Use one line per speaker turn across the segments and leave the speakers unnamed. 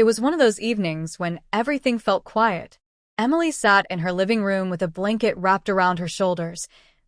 It was one of those evenings when everything felt quiet. Emily sat in her living room with a blanket wrapped around her shoulders,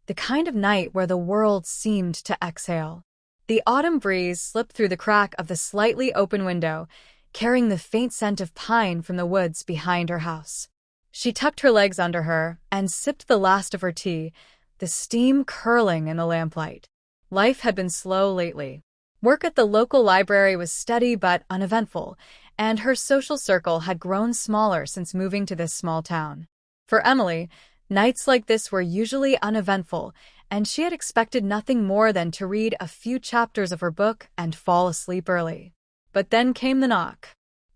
the kind of night where the world seemed to exhale. The autumn breeze slipped through the crack of the slightly open window, carrying the faint scent of pine from the woods behind her house. She tucked her legs under her and sipped the last of her tea, the steam curling in the lamplight. Life had been slow lately. Work at the local library was steady but uneventful, and her social circle had grown smaller since moving to this small town. For Emily, nights like this were usually uneventful, and she had expected nothing more than to read a few chapters of her book and fall asleep early. But then came the knock.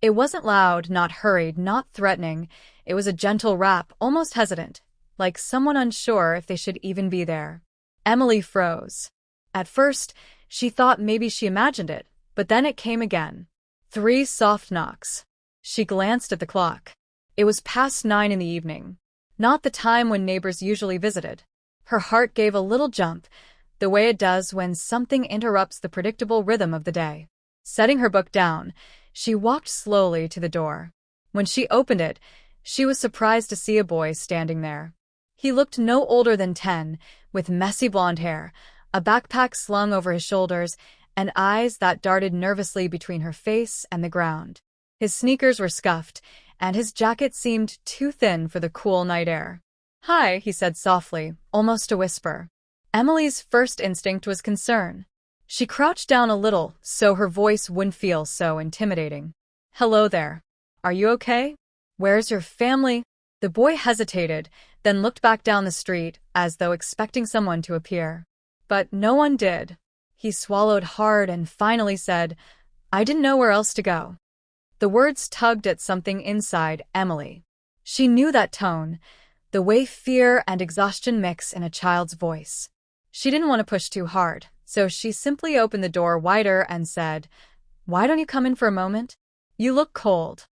It wasn't loud, not hurried, not threatening. It was a gentle rap, almost hesitant, like someone unsure if they should even be there. Emily froze. At first, she thought maybe she imagined it, but then it came again. 3 soft knocks. She glanced at the clock. It was past 9 in the evening, not the time when neighbors usually visited. Her heart gave a little jump, the way it does when something interrupts the predictable rhythm of the day. Setting her book down, she walked slowly to the door. When she opened it, she was surprised to see a boy standing there. He looked no older than 10, with messy blonde hair, a backpack slung over his shoulders, and eyes that darted nervously between her face and the ground. His sneakers were scuffed, and his jacket seemed too thin for the cool night air. "Hi," he said softly, almost a whisper. Emily's first instinct was concern. She crouched down a little so her voice wouldn't feel so intimidating. "Hello there. Are you okay? Where's your family?" The boy hesitated, then looked back down the street as though expecting someone to appear. But no one did. He swallowed hard and finally said, "I didn't know where else to go." The words tugged at something inside Emily. She knew that tone, the way fear and exhaustion mix in a child's voice. She didn't want to push too hard, so she simply opened the door wider and said, "Why don't you come in for a moment? You look cold."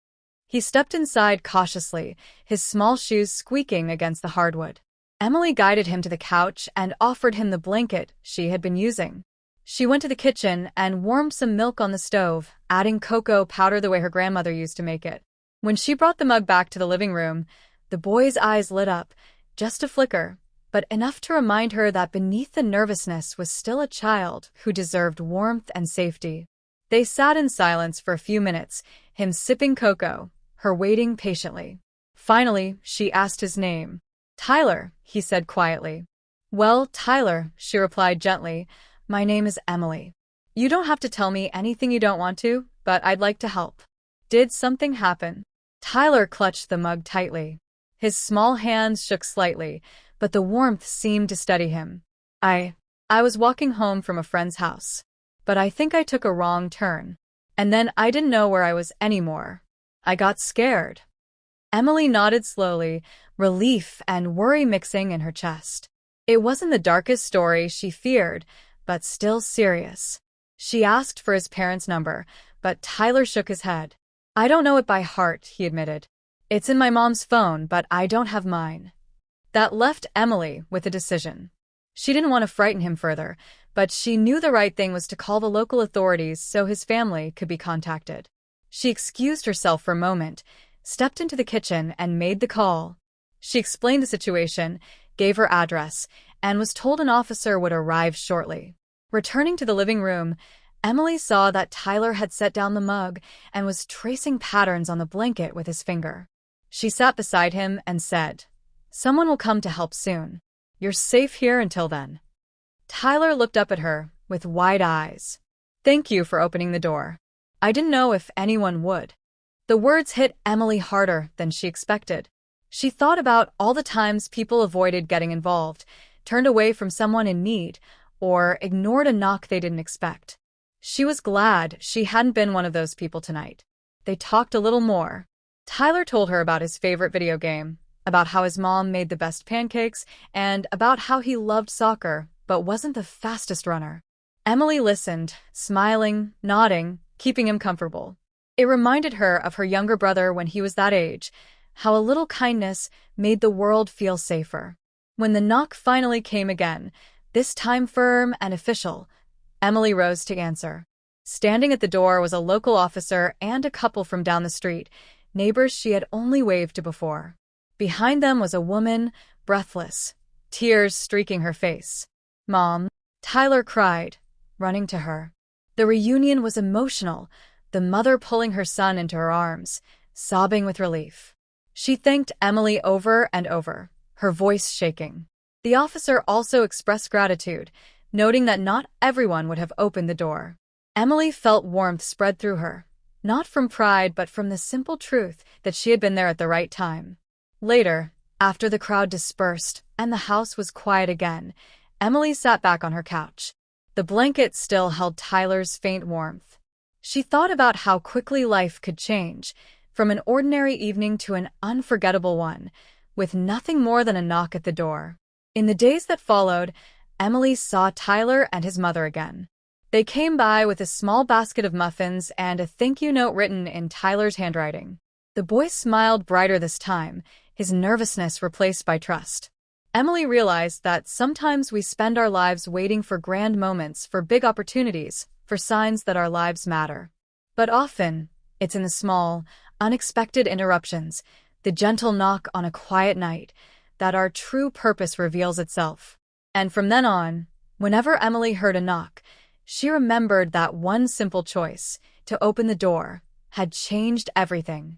He stepped inside cautiously, his small shoes squeaking against the hardwood. Emily guided him to the couch and offered him the blanket she had been using. She went to the kitchen and warmed some milk on the stove, adding cocoa powder the way her grandmother used to make it. When she brought the mug back to the living room, the boy's eyes lit up, just a flicker, but enough to remind her that beneath the nervousness was still a child who deserved warmth and safety. They sat in silence for a few minutes, him sipping cocoa, her waiting patiently. Finally, she asked his name. "Tyler," he said quietly. "Well, Tyler," she replied gently, "my name is Emily. You don't have to tell me anything you don't want to, but I'd like to help." "Did something happen?" Tyler clutched the mug tightly. His small hands shook slightly, but the warmth seemed to steady him. I was walking home from a friend's house, but I think I took a wrong turn. And then I didn't know where I was anymore. I got scared." Emily nodded slowly, relief and worry mixing in her chest. It wasn't the darkest story she feared, but still serious. She asked for his parents' number, but Tyler shook his head. "I don't know it by heart," he admitted. "It's in my mom's phone, but I don't have mine." That left Emily with a decision. She didn't want to frighten him further, but she knew the right thing was to call the local authorities so his family could be contacted. She excused herself for a moment, stepped into the kitchen, and made the call. She explained the situation, gave her address, and was told an officer would arrive shortly. Returning to the living room, Emily saw that Tyler had set down the mug and was tracing patterns on the blanket with his finger. She sat beside him and said, "Someone will come to help soon. You're safe here until then." Tyler looked up at her with wide eyes. "Thank you for opening the door. I didn't know if anyone would." The words hit Emily harder than she expected. She thought about all the times people avoided getting involved, turned away from someone in need, or ignored a knock they didn't expect. She was glad she hadn't been one of those people tonight. They talked a little more. Tyler told her about his favorite video game, about how his mom made the best pancakes, and about how he loved soccer but wasn't the fastest runner. Emily listened, smiling, nodding, keeping him comfortable. It reminded her of her younger brother when he was that age, how a little kindness made the world feel safer. When the knock finally came again, this time firm and official, Emily rose to answer. Standing at the door was a local officer and a couple from down the street, neighbors she had only waved to before. Behind them was a woman, breathless, tears streaking her face. "Mom," Tyler cried, running to her. The reunion was emotional, the mother pulling her son into her arms, sobbing with relief. She thanked Emily over and over, her voice shaking. The officer also expressed gratitude, noting that not everyone would have opened the door. Emily felt warmth spread through her, not from pride but from the simple truth that she had been there at the right time. Later, after the crowd dispersed and the house was quiet again, Emily sat back on her couch. The blanket still held Tyler's faint warmth. She thought about how quickly life could change, from an ordinary evening to an unforgettable one, with nothing more than a knock at the door. In the days that followed, Emily saw Tyler and his mother again. They came by with a small basket of muffins and a thank you note written in Tyler's handwriting. The boy smiled brighter this time, his nervousness replaced by trust. Emily realized that sometimes we spend our lives waiting for grand moments, for big opportunities, for signs that our lives matter. But often, it's in the small, unexpected interruptions, the gentle knock on a quiet night, that our true purpose reveals itself. And from then on, whenever Emily heard a knock, she remembered that one simple choice, to open the door, had changed everything.